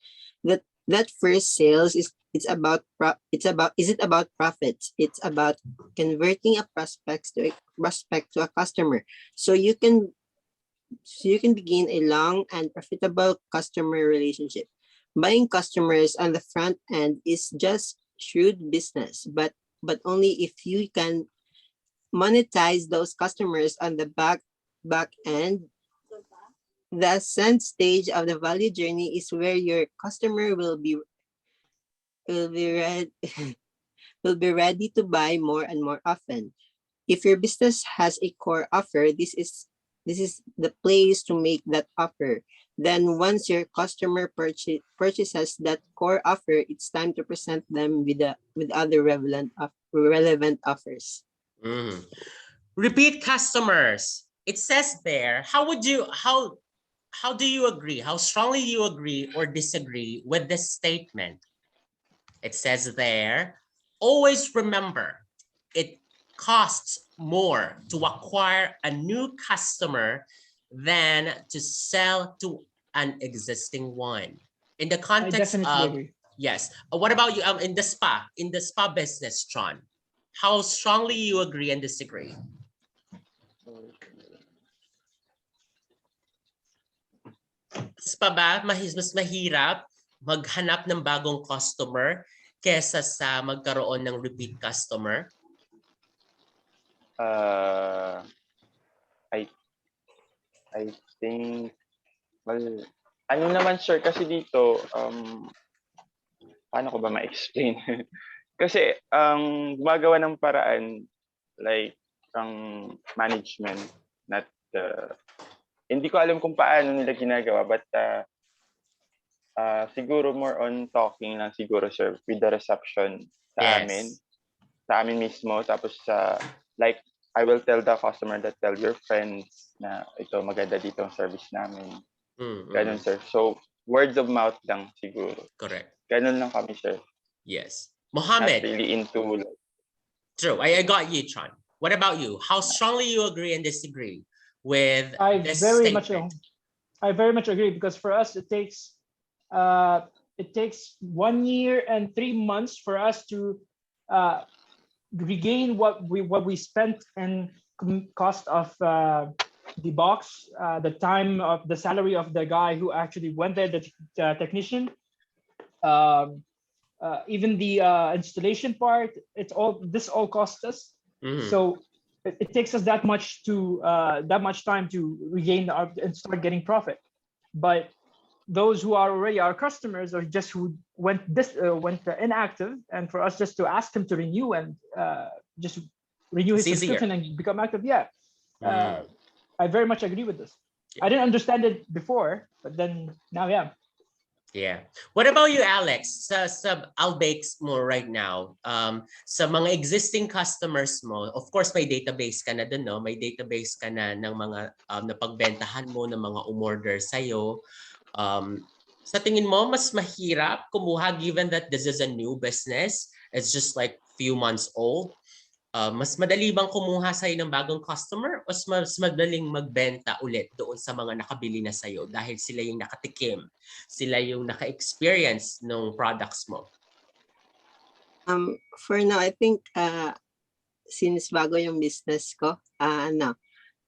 That first sales is about profits. It's about converting a prospect to a customer. So you can begin a long and profitable customer relationship. Buying customers on the front end is just shrewd business, but only if you can monetize those customers on the back end. The ascent stage of the value journey is where your customer will be ready will be ready to buy more and more often. If your business has a core offer, this is the place to make that offer. Then once your customer purchases that core offer, it's time to present them with other relevant offers. Mm. Repeat customers. It says there, how do you agree? How strongly you agree or disagree with this statement? It says there, always remember, it costs more to acquire a new customer than to sell to an existing one. In the I context definitely of, agree. yes. What about you in the spa business, John? How strongly you agree and disagree? Spa ba, mas mahirap maghanap ng bagong customer kesa sa magkaroon ng repeat customer? I think, well, ano naman sir, kasi dito, paano ko ba ma-explain? Kasi ang gumagawa ng paraan, like, ang management, not hindi ko alam kung paano nila ginagawa, but siguro more on talking lang siguro sir with the reception sa amin. Yes. Sa amin mismo. Tapos like, I will tell the customer that tell your friends na ito maganda dito ang service namin. Ganun sir. So, words of mouth lang siguro. Correct. Ganun lang kami sir. Yes. Not Mohammed. really into... True. I got you, Chan. What about you? How strongly you agree and disagree with this statement? I very much agree, because for us it takes 1 year and 3 months for us to regain what we spent in cost of the box, the time of the salary of the guy who actually went there, the technician, even the installation part. This all costs us. So it takes us that much time to regain and start getting profit. But those who are already our customers, or just who went inactive, and for us just to ask him to renew and just renew his subscription and become active. I very much agree with this. I didn't understand it before, but then now, yeah. Yeah. What about you, Alex? Sa Albakes mo right now, sa mga existing customers mo, of course may database ka na dun, no? May database ka na ng mga napagbentahan mo, ng mga umorder sa'yo. Sa tingin mo, mas mahirap kumuha given that this is a new business? It's just like few months old. Mas madali bang kumuha sa'yo ng bagong customer o mas madaling magbenta ulit doon sa mga nakabili na sa'yo dahil sila yung nakatikim, sila yung naka-experience ng products mo? For now, I think since bago yung business ko,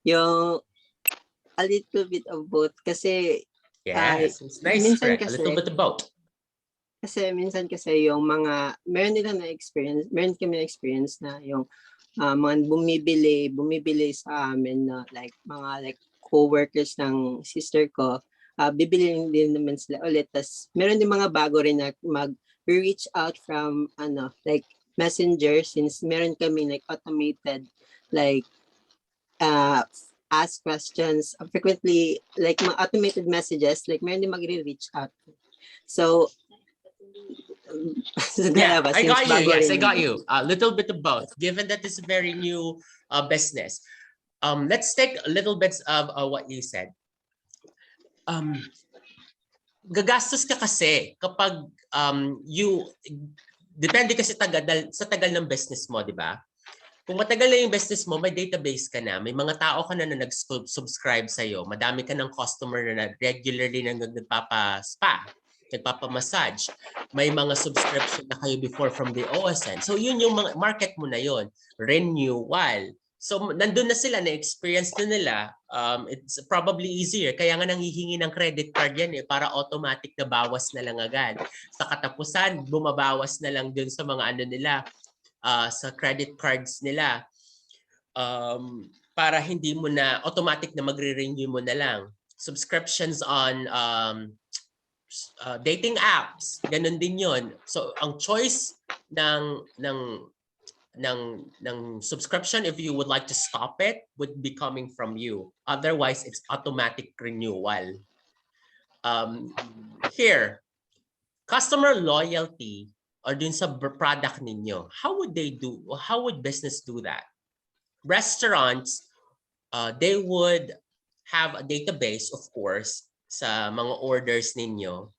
yung a little bit of both. Kasi yes, it's nice, minsan correct. kasi, a little bit of both. Kasi minsan kasi yung meron kami na experience na yung mga bumibili sa amin na like mga co-workers ng sister ko, bibilin din naman sila ulit. Tas meron din mga bago rin na mag-reach out from like messenger, since meron kami like automated like ask questions frequently, like mga automated messages, like meron din magre-reach out. So Yeah, I got you. bago Yes, rin I got naman. you. A little bit of both. Given that it's a very new business, let's take a little bit of what you said. Gagastos ka kasi kapag depende kasi sa tagal ng business mo, di ba? Kung matagal na yung business mo, may database ka na, may mga tao ka na nag-subscribe sa'yo, madami ka ng customer na regularly na nagpapa-spa, nagpapa-massage, may mga subscription na kayo before from the OSN. So yun yung mga market mo na yun, renewal. So nandun na sila, na-experience na nila, it's probably easier. Kaya nga nanghihingi ng credit card yan para automatic na bawas na lang agad. Sa katapusan, bumabawas na lang dun sa mga nila, sa credit cards nila, para hindi mo na automatic na magre-renew mo na lang. Subscriptions on dating apps, ganun din yun. So ang choice ng subscription, if you would like to stop it, would be coming from you. Otherwise, it's automatic renewal. Here, customer loyalty or dun sa product ninyo, how would business do that? Restaurants, they would have a database, of course, sa mga orders ninyo.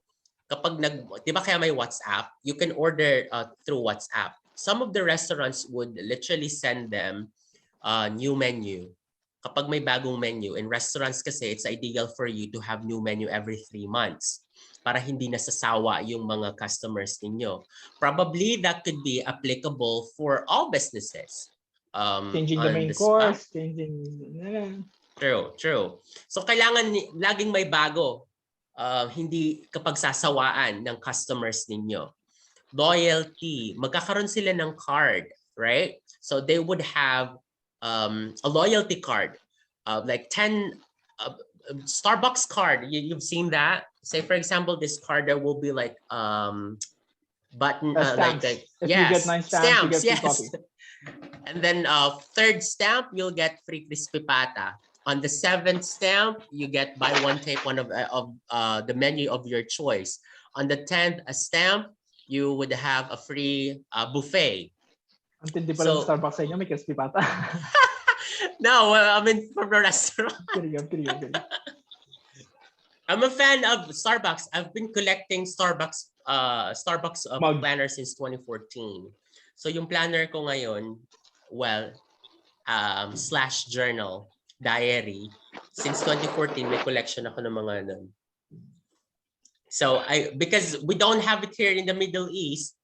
Kapag di ba kaya may WhatsApp, you can order through WhatsApp. Some of the restaurants would literally send them a new menu. Kapag may bagong menu, in restaurants kasi, it's ideal for you to have new menu every 3 months para hindi nasasawa yung mga customers ninyo. Probably that could be applicable for all businesses. Changing the main course, changing... True. So kailangan laging may bago. Hindi kapag sasawaan ng customers ninyo. Loyalty, magkakaroon sila ng card, right? So they would have a loyalty card, like 10 Starbucks card. You've seen that? Say for example, this card there will be like button stamps. like if yes, you get 9 stamps, you get free coffee. And then third stamp, you'll get free crispy pata. On the 7th stamp, you get buy one take one of the menu of your choice. On the 10th stamp, you would have a free buffet. Ang tindi pala ng Starbucks sa inyo, may crispy pata. No, I mean from the restaurant. Kidding. I'm a fan of Starbucks. I've been collecting Starbucks planner since 2014. So yung planner ko ngayon, well, / journal, diary, since 2014 may collection ako ng mga nun. So because we don't have it here in the Middle East,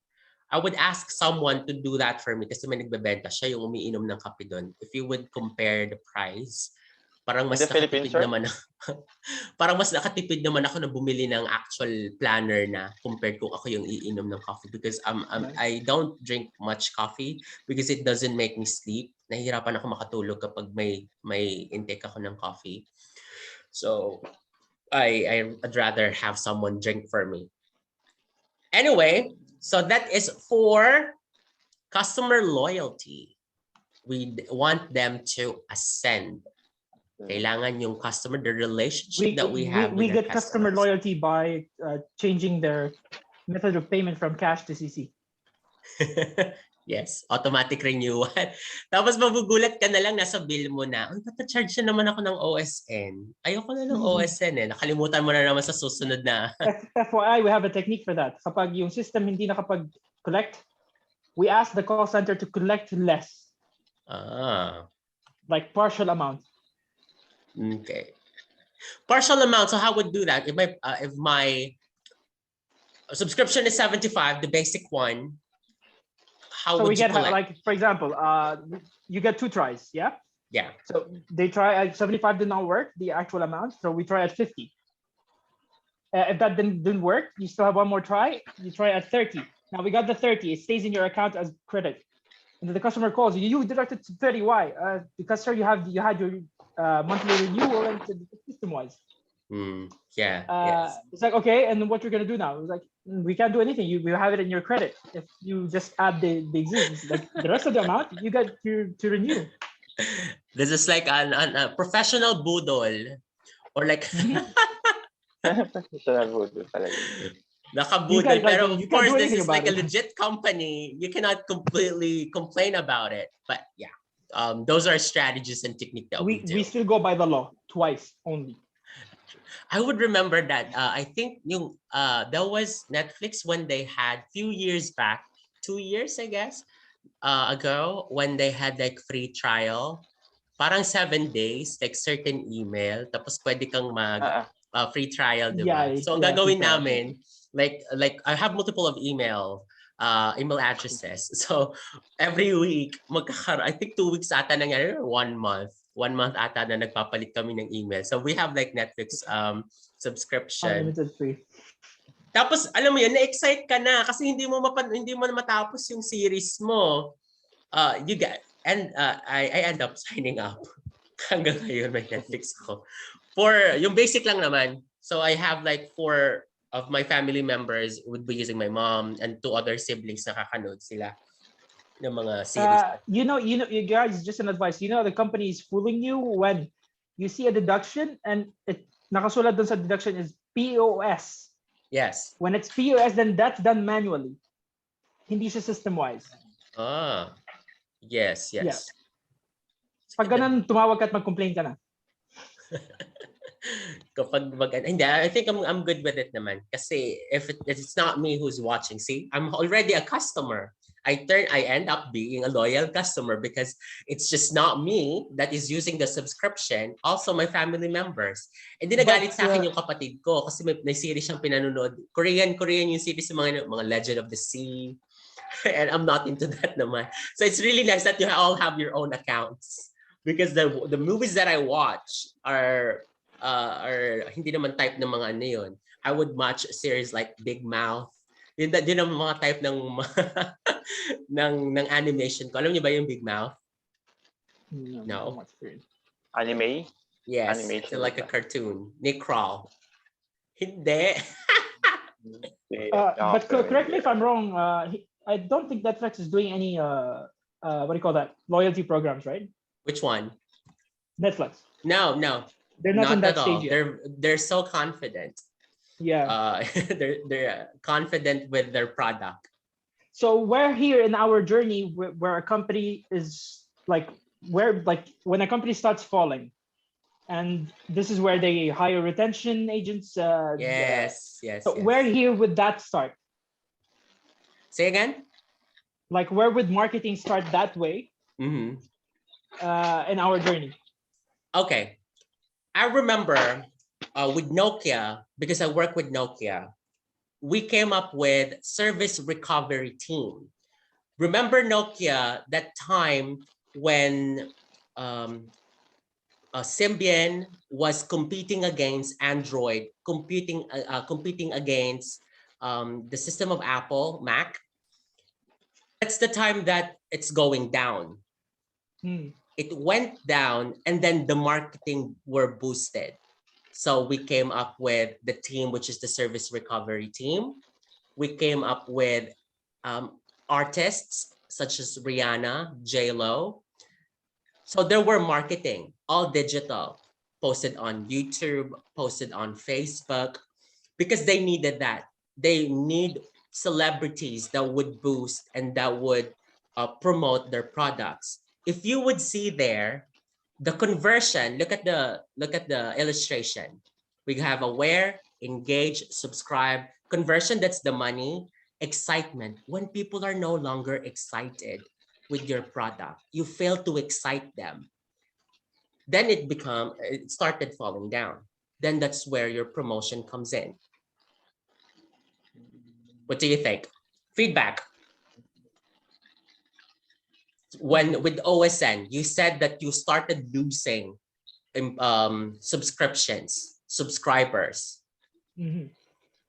I would ask someone to do that for me kasi may nagbebenta siya yung umiinom ng kape doon. If you would compare the price, parang mas nakatipid naman parang mas nakatipid naman ako na bumili ng actual planner na compared kung ako yung iinom ng coffee, because I don't drink much coffee because it doesn't make me sleep. Nahihirapan ako makatulog kapag may intake ako ng coffee. So I'd rather have someone drink for me. Anyway, so that is for customer loyalty. We want them to ascend. Kailangan yung customer, the relationship that we have we with get customer loyalty by changing their method of payment from cash to CC. Yes, automatic renewal. Tapos magugulat ka na lang, nasa bill mo na, ay, pata-charge na naman ako ng OSN. Ayoko na ng OSN eh. Nakalimutan mo na naman sa susunod na. FYI, we have a technique for that. Kapag yung system hindi nakapag-collect, we ask the call center to collect less. Like partial amount. Okay. Partial amount, so how would do that? If my subscription is 75, the basic one, how would you collect? Like, for example, you get 2 tries, yeah? Yeah. So they try at 75 did not work, the actual amount, so we try at 50. If that didn't work, you still have one more try, you try at 30. Now we got the 30, it stays in your account as credit. And then the customer calls you deducted to 30, why? Because sir, you had your monthly renewal and system-wise. Yeah. Yes. It's like, okay, and then what you're gonna do now? It's like, we can't do anything. We have it in your credit. If you just add the existence, like the rest of the amount, you got to renew. This is like a professional boodle or like Professional voodoo talaga. nakabudol. Pero of You can't course, do this anything is like about a it. legit company. You cannot completely complain about it. But yeah, those are strategies and technique that we do. We still go by the law twice only. I would remember that. I think that was Netflix when they had few years back, 2 years I guess, ago when they had like free trial. Parang 7 days, like certain email, tapos pwede kang mag Ah, free trial, di Yeah, ba? So ang yeah, free gagawin trial. namin, like I have multiple of email addresses. So every week, I think 2 weeks ata nangyari, or 1 month. 1 month ata na nagpapalit kami ng email. So we have like Netflix subscription. Unlimited free. Tapos alam mo yun, na-excite ka na kasi hindi mo na matapos yung series mo. You get and I end up signing up. Hanggang ngayon may Netflix ako. For yung basic lang naman. So I have like 4 of my family members would be using my mom and 2 other siblings na kakanood sila ng mga series. You guys, just an advice. The company is fooling you when you see a deduction and it nakasulat dun sa deduction is POS. Yes. When it's POS, then that's done manually. Hindi siya system-wise. Yes. Yeah. Pag ganun, tumawag ka at mag-complain ka na. Kapag hindi, I think I'm good with it naman. Kasi if it's not me who's watching, see, I'm already a customer. I end up being a loyal customer because it's just not me that is using the subscription, also my family members. And di nagalit sa akin yung kapatid ko kasi may series siyang pinanonood. Korean yung series ng mga Legend of the Sea. And I'm not into that naman. So it's really nice that you all have your own accounts because the movies that I watch are hindi naman type ng mga ano yun. I would watch series like Big Mouth. Yun ang mga type ng ng animation ko. Alam niyo ba yung Big Mouth? No. Anime? Yes, Animation it's like a cartoon. Nick Kroll. Hindi. But correct me if I'm wrong. I don't think Netflix is doing any what do you call that? Loyalty programs, right? Which one? Netflix. No. They're not in that stage yet. They're so confident. Yeah. They're confident with their product. So we're here in our journey where a company is like when a company starts falling, and this is where they hire retention agents. Yes. So we're here with that start. Say again? Like where would marketing start that way in our journey? Okay. I remember with Nokia, because I work with Nokia, we came up with service recovery team. Remember Nokia, that time when Symbian was competing against Android, competing against the system of Apple, Mac? That's the time that it's going down. It went down and then the marketing were boosted. So we came up with the team, which is the service recovery team. We came up with artists such as Rihanna, J-Lo. So there were marketing, all digital, posted on YouTube, posted on Facebook, because they needed that. They need celebrities that would boost and that would promote their products. If you would see there, the conversion, look at the illustration. We have aware, engage, subscribe, conversion, that's the money, excitement. When people are no longer excited with your product, you fail to excite them. Then it started falling down. Then that's where your promotion comes in. What do you think? Feedback. When with OSN, you said that you started losing subscribers.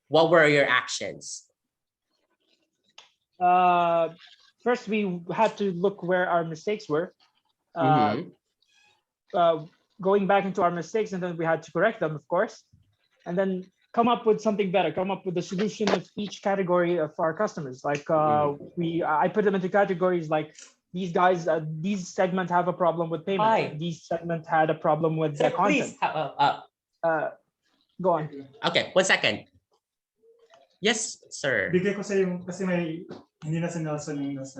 What were your actions? First, we had to look where our mistakes were. Going back into our mistakes, and then we had to correct them, of course. and then come up with something better, come up with the solution of each category of our customers. Like I put them into categories like these guys, these segments have a problem with payment. Hi. These segments had a problem with Sir, the content. please. Go on. Okay, 1 second. Yes, sir. Bigay ko sa yung kasi may hindi na si Nelson yung nasa